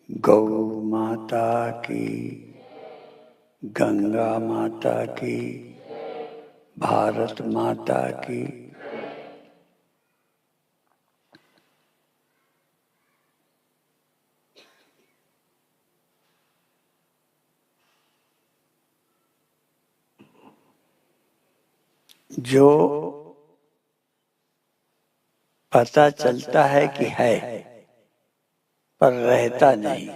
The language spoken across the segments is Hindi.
गौ माता की, गंगा माता की, भारत माता की। जो पता चलता है कि है पर रहता नहीं,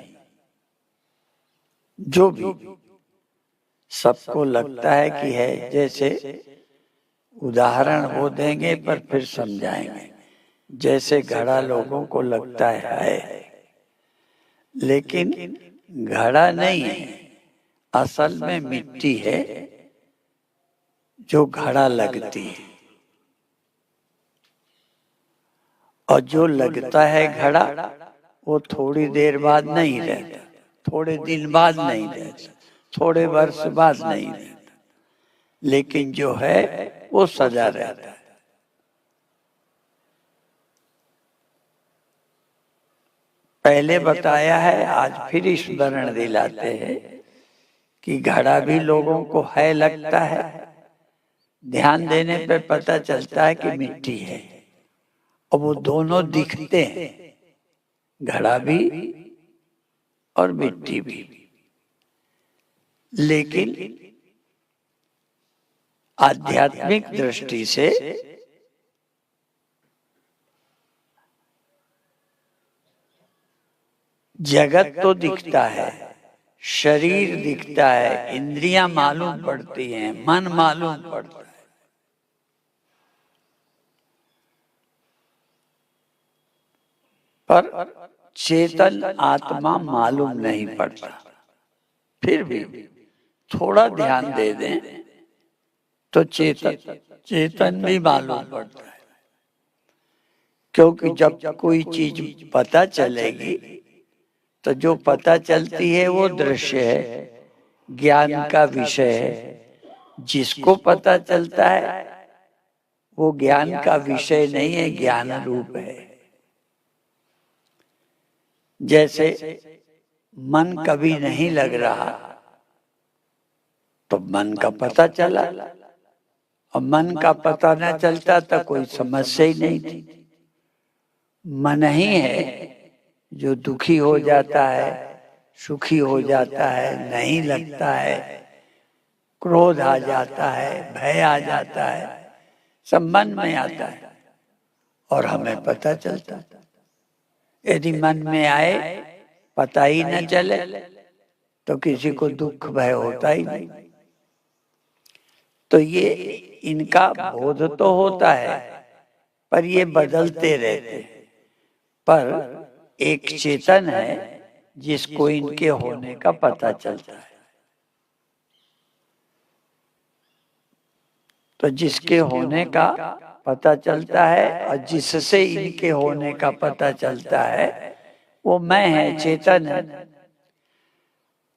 जो भी सबको लगता है कि है, जैसे उदाहरण वो देंगे पर फिर समझाएंगे। जैसे घड़ा लोगों को लगता है लेकिन घड़ा नहीं है, असल में मिट्टी है जो घड़ा लगती है। और जो लगता है घड़ा वो थोड़ी देर बाद नहीं रहता, थोड़े दिन बाद नहीं रहता, थोड़े वर्ष बाद नहीं रहता, लेकिन जो है वो सदा रहता है। पहले बताया है, आज फिर स्मरण दिलाते हैं कि घड़ा भी लोगों को है लगता है, ध्यान देने पे पता चलता है कि मिट्टी है। और वो दोनों दिखते हैं, घड़ा भी और मिट्टी भी, लेकिन आध्यात्मिक दृष्टि से जगत तो दिखता है, शरीर दिखता है, इंद्रियां मालूम पड़ती हैं, मन मालूम पड़ता है, पर चेतन आत्मा मालूम नहीं पड़ता। फिर भी थोड़ा ध्यान दे दें तो चेतन भी मालूम पड़ता है। क्योंकि जब कोई चीज पता चलेगी तो जो पता चलती है वो दृश्य है, ज्ञान का विषय है। जिसको पता चलता है वो ज्ञान का विषय नहीं है, ज्ञान रूप है। जैसे मन कभी नहीं लग रहा तो मन का पता चला, और मन का पता न चलता तो कोई समस्या ही नहीं थी। मन ही है जो दुखी हो जाता है, सुखी हो जाता है, नहीं लगता है, क्रोध आ जाता है, भय आ जाता है, सब मन में आता है और हमें पता चलता। यदि मन में आए पता ही न चले तो किसी को दुख भय होता ही नहीं। तो ये इनका बोध तो होता है पर ये बदलते रहते हैं। पर एक चेतन है जिसको इनके होने का पता चलता है। तो जिसके होने का पता चलता है और जिससे इनके होने का पता चलता है वो मैं है, चेतन है।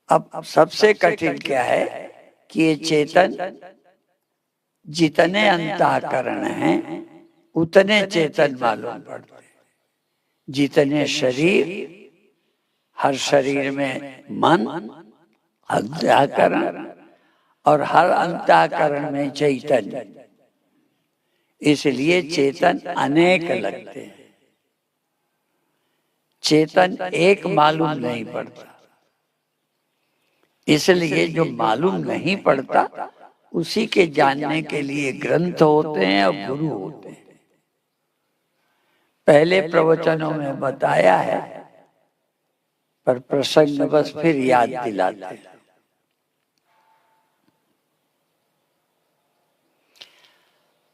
अब सबसे कठिन क्या है कि ये चेतन जितने अंतःकरण हैं उतने चेतन मालूम पड़ते हैं। जितने शरीर, हर शरीर में मन, अंतःकरण, और हर अंतःकरण में चैतन्य, इसलिए चेतन अनेक लगते हैं। चेतन एक मालूम नहीं पड़ता, इसलिए जो मालूम नहीं पड़ता उसी के जानने के लिए ग्रंथ होते हैं और गुरु होते हैं। पहले प्रवचनों में बताया है पर प्रसंग बस फिर याद दिलाते हैं।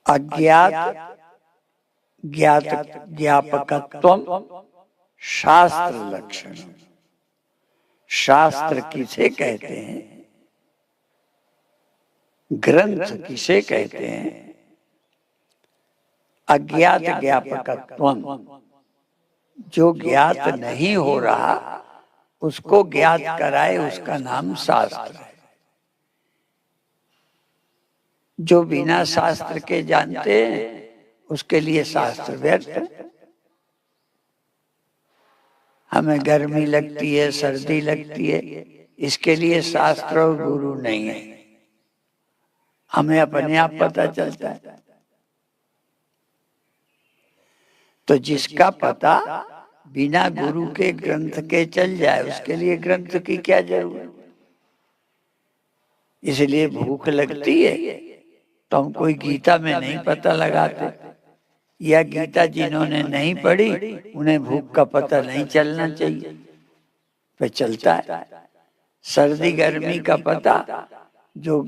अज्ञात ज्ञात ज्ञापकत्वम शास्त्र लक्षण। शास्त्र किसे कहते हैं, ग्रंथ किसे कहते हैं? अज्ञात ज्ञापकत्वम, जो ज्ञात नहीं हो रहा उसको ज्ञात कराए उसका नाम शास्त्र है। जो बिना शास्त्र के जानते हैं उसके लिए शास्त्र व्यर्थ है। हमें गर्मी लगती है, सर्दी लगती है, इसके लिए शास्त्र और गुरु नहीं है, हमें अपने आप पता चलता है। तो जिसका पता बिना गुरु के ग्रंथ के चल जाए, उसके लिए ग्रंथ की क्या जरूरत। इसलिए भूख लगती है तो हम कोई गीता में नहीं पता लगाते, या गीता जिन्होंने नहीं पढ़ी उन्हें भूख का पता नहीं चलना चाहिए, पे चलता है। सर्दी गर्मी का पता जो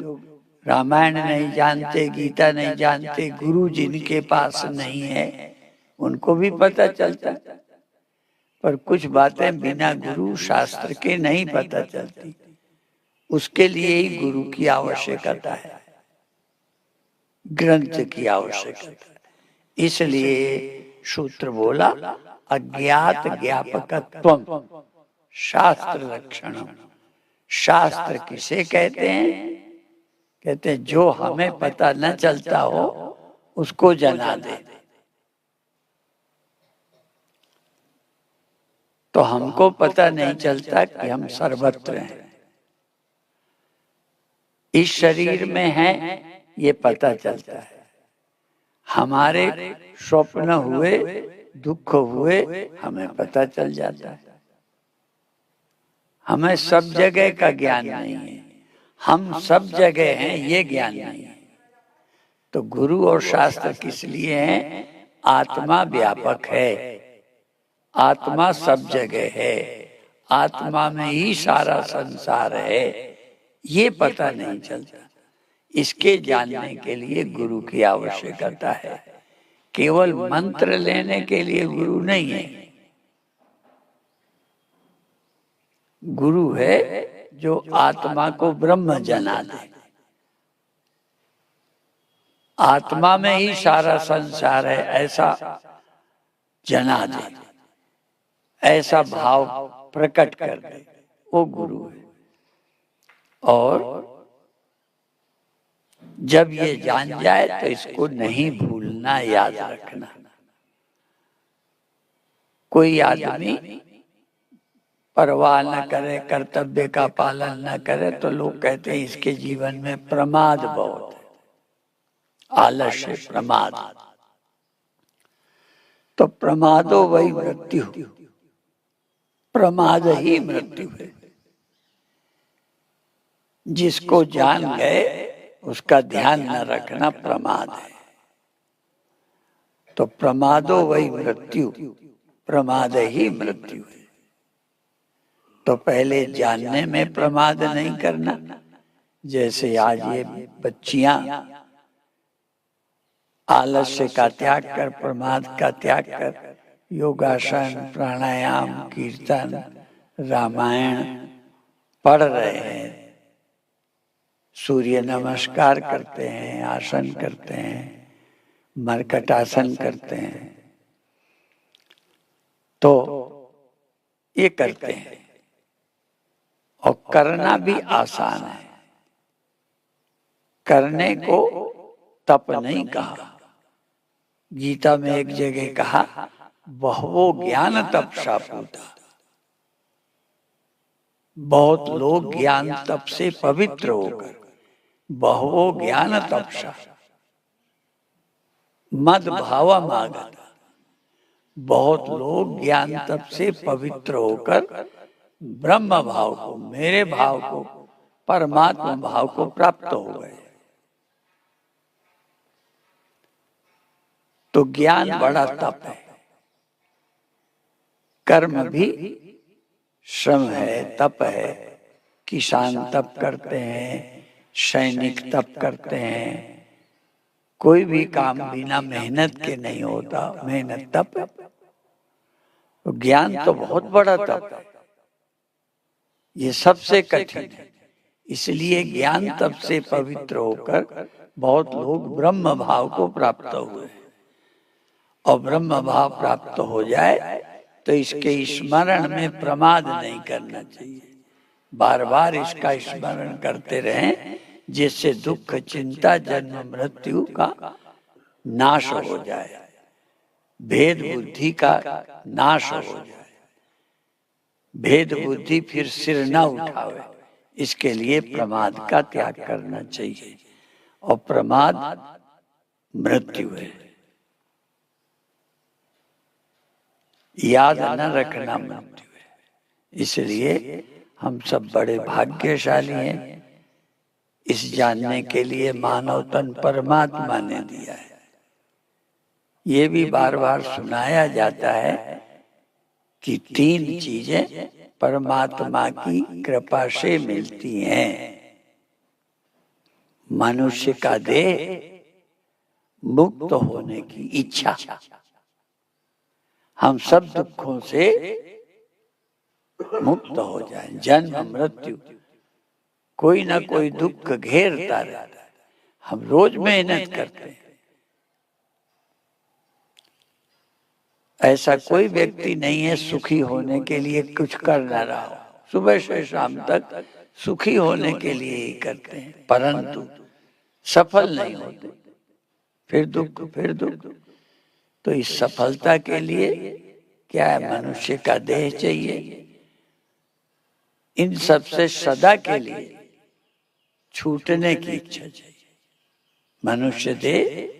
रामायण नहीं जानते, गीता नहीं जानते, गुरु जिनके पास नहीं है उनको भी पता चलता है। पर कुछ बातें बिना गुरु शास्त्र के नहीं पता चलती, उसके लिए ही गुरु की आवश्यकता है, ग्रंथ की आवश्यकता है। इसलिए सूत्र बोला अज्ञात ज्ञापकत्वम शास्त्र लक्षणम। शास्त्र किसे कहते हैं? कहते हैं जो हमें पता न चलता हो उसको जना दे। तो हमको पता नहीं चलता कि हम सर्वत्र हैं, इस शरीर में हैं, ये पता चलता है। हमारे स्वप्न हुए, दुख हुए, हमें पता चल जाता है। हमें सब जगह का ज्ञान नहीं है, हम सब जगह हैं ये ज्ञान नहीं है। तो गुरु और शास्त्र किस लिए हैं? आत्मा व्यापक है, आत्मा सब जगह है, आत्मा में ही सारा संसार है, ये पता नहीं चलता। इसके जानने के लिए गुरु की आवश्यकता है। केवल मंत्र लेने के लिए गुरु नहीं है। गुरु है जो आत्मा को ब्रह्म जना दे। आत्मा में ही सारा संसार है ऐसा जना दे, ऐसा भाव प्रकट कर दे, वो गुरु है। और जब ये जान जाए तो इसको नहीं भूलना, याद रखना। कोई आदमी परवाह न करे, कर्तव्य का पालन न करे, तो लोग कहते हैं इसके जीवन में प्रमाद बहुत है, आलस्य, प्रमाद। तो प्रमादो वही मृत्यु, प्रमाद ही मृत्यु है। जिसको जान गए उसका ध्यान न रखना प्रमाद है। तो प्रमादो वही मृत्यु, प्रमाद ही मृत्यु है। तो पहले जानने में प्रमाद नहीं करना। जैसे आज ये बच्चियां आलस्य का त्याग कर, प्रमाद का त्याग कर योगासन, प्राणायाम, कीर्तन, रामायण पढ़ रहे हैं, सूर्य नमस्कार करते हैं, आसन करते हैं, मरकटासन करते हैं, तो ये करते हैं। और करना भी आसान है, करने को तप नहीं कहा। गीता में एक जगह कहा बहवो ज्ञान तपसा पूता। बहुत लोग ज्ञान तप से पवित्र होकर, बहवो ज्ञान तपसा मद भावा मागत। बहुत लोग ज्ञान तप से पवित्र होकर ब्रह्म भाव को, मेरे भाव को, परमात्मा भाव को प्राप्त हो गए। तो ज्ञान बड़ा तप है, कर्म भी श्रम है, तप है। किसान तप करते हैं, सैनिक तप करते हैं। कोई भी काम बिना मेहनत के नहीं होता, मेहनत तप है। तो ज्ञान तो बहुत बड़ा तप है, ये सबसे कठिन है। इसलिए ज्ञान तप से पवित्र होकर बहुत लोग ब्रह्म भाव को प्राप्त हुए। और ब्रह्म भाव प्राप्त हो जाए तो इसके स्मरण में प्रमाद नहीं करना चाहिए, बार बार इसका स्मरण करते रहें, जिससे दुख, चिंता, जन्म मृत्यु का नाश हो जाए, भेद बुद्धि का नाश हो जाए। भेद बुद्धि फिर सिर न उठावे, इसके लिए प्रमाद का त्याग करना चाहिए। और प्रमाद मृत्यु है, याद न रखना मृत्यु है। इसलिए हम सब बड़े भाग्यशाली हैं, इस जानने के लिए मानव तन परमात्मा ने दिया है। ये भी बार बार सुनाया जाता है कि 3 चीजें परमात्मा की कृपा से मिलती हैं। मनुष्य का देह, मुक्त होने की इच्छा। हम सब दुखों से मुक्त हो जाए। जन्म मृत्यु, कोई ना कोई दुख घेरता रहता है, हम रोज मेहनत करते हैं। ऐसा कोई व्यक्ति नहीं है सुखी होने के लिए कुछ कर ना रहा हो, सुबह से शाम तक सुखी होने के लिए ही करते हैं, परंतु सफल नहीं होते, फिर दुख फिर दुख। तो इस सफलता के लिए क्या है? मनुष्य का देह चाहिए। इन सब से सदा के लिए छूटने की इच्छा चाहिए। मनुष्य देह,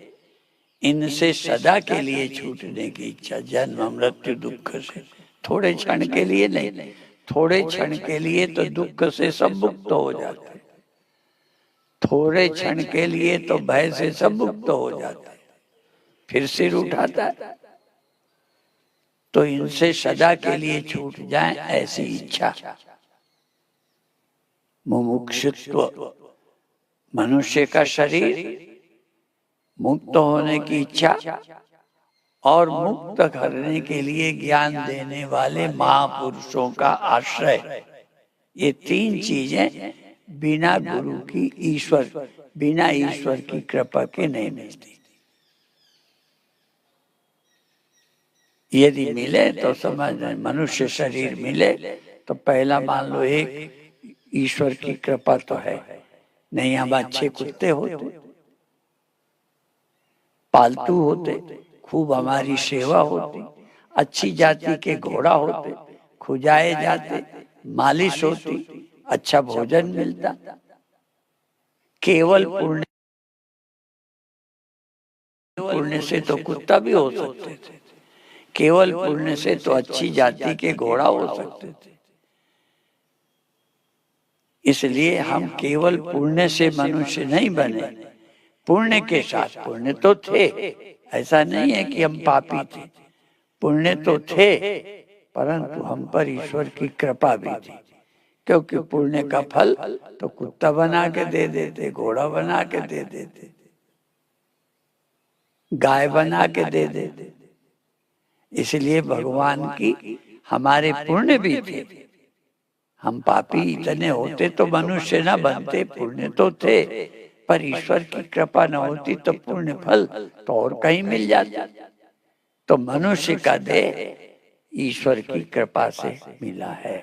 इनसे सदा के लिए छूटने की इच्छा। जन्म मृत्यु दुख से थोड़े क्षण के लिए नहीं, थोड़े क्षण के लिए तो दुख से सब मुक्त हो जाते, थोड़े क्षण के लिए तो भय से सब मुक्त हो जाते, फिर सिर उठाता है। तो इनसे सदा के लिए छूट जाए ऐसी इच्छा, मुमुक्षुत्व। मनुष्य का शरीर, मुक्त होने की इच्छा और मुक्त करने के लिए ज्ञान देने वाले महापुरुषों का आश्रय, ये 3 चीजें बिना गुरु की, बिना ईश्वर की कृपा के नहीं मिलती। यदि मिले तो समझ, मनुष्य शरीर मिले तो पहला मान लो एक ईश्वर की कृपा तो है। नहीं हम अच्छे कुत्ते होते, पालतू होते, खूब हमारी सेवा होती, अच्छी जाति के घोड़ा होते, खुजाए जाते, मालिश होती, अच्छा भोजन मिलता। केवल पुण्य से तो कुत्ता भी हो सकते थे, केवल पुण्य से तो अच्छी जाति के घोड़ा हो सकते थे। इसलिए हम केवल पुण्य से मनुष्य नहीं बने, पुण्य के साथ, पुण्य तो थे, ऐसा नहीं है कि हम पापी थे, पुण्य तो थे, परंतु हम पर ईश्वर की कृपा भी थी। क्योंकि पुण्य का फल तो कुत्ता बना के दे देते, घोड़ा बना के दे देते, गाय बना के दे देते। इसलिए भगवान की हमारे पुण्य भी थे। हम पापी इतने होते तो मनुष्य न बनते, पुण्य तो थे, पर ईश्वर की कृपा न होती तो पुण्य फल तो और कहीं मिल जाता। तो मनुष्य का देह ईश्वर की कृपा से मिला है।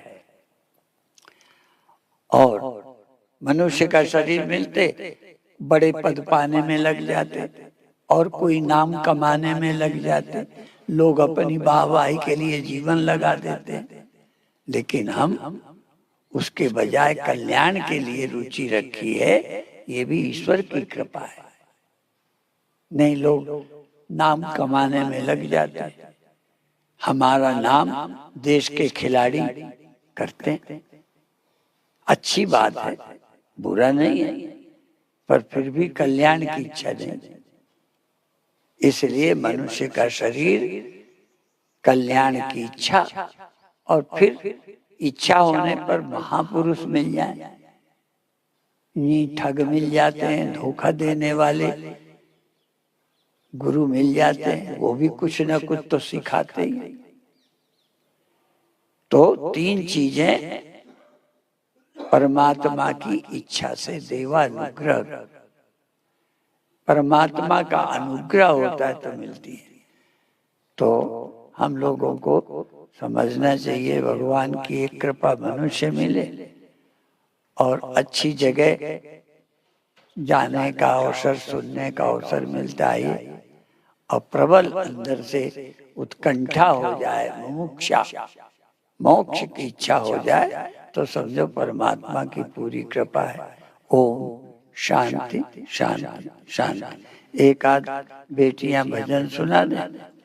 और मनुष्य का शरीर मिलते बड़े पद पाने में लग जाते और कोई नाम कमाने में लग जाते, लोग अपनी वाहवाही के लिए जीवन लगा देते। लेकिन हम उसके बजाय कल्याण के लिए रुचि रखी है, ये भी ईश्वर की कृपा है। नहीं लोग नाम कमाने में लग जाते, हमारा नाम देश के खिलाड़ी करते हैं। अच्छी बात है, बुरा नहीं है, पर फिर भी कल्याण की इच्छा नहीं। इसलिए मनुष्य का शरीर कल्याण की इच्छा, और फिर इच्छा होने पर महापुरुष मिल जाए। ये ठग मिल जाते हैं, धोखा देने वाले गुरु मिल जाते हैं, वो भी कुछ ना कुछ तो सिखाते ही। तो 3 चीजें परमात्मा की इच्छा से, देवानुग्रह, परमात्मा का अनुग्रह होता है तो मिलती है। तो हम लोगों को समझना चाहिए भगवान की एक कृपा मनुष्य मिले और अच्छी जगह जाने का अवसर, सुनने का अवसर मिलता है, और प्रबल अंदर से उत्कंठा हो जाए, मुमुक्षा, मोक्ष की इच्छा हो जाए तो समझो परमात्मा की पूरी कृपा है। ओम शांति शांति शांति। एक आध बेटियां भजन सुना दें।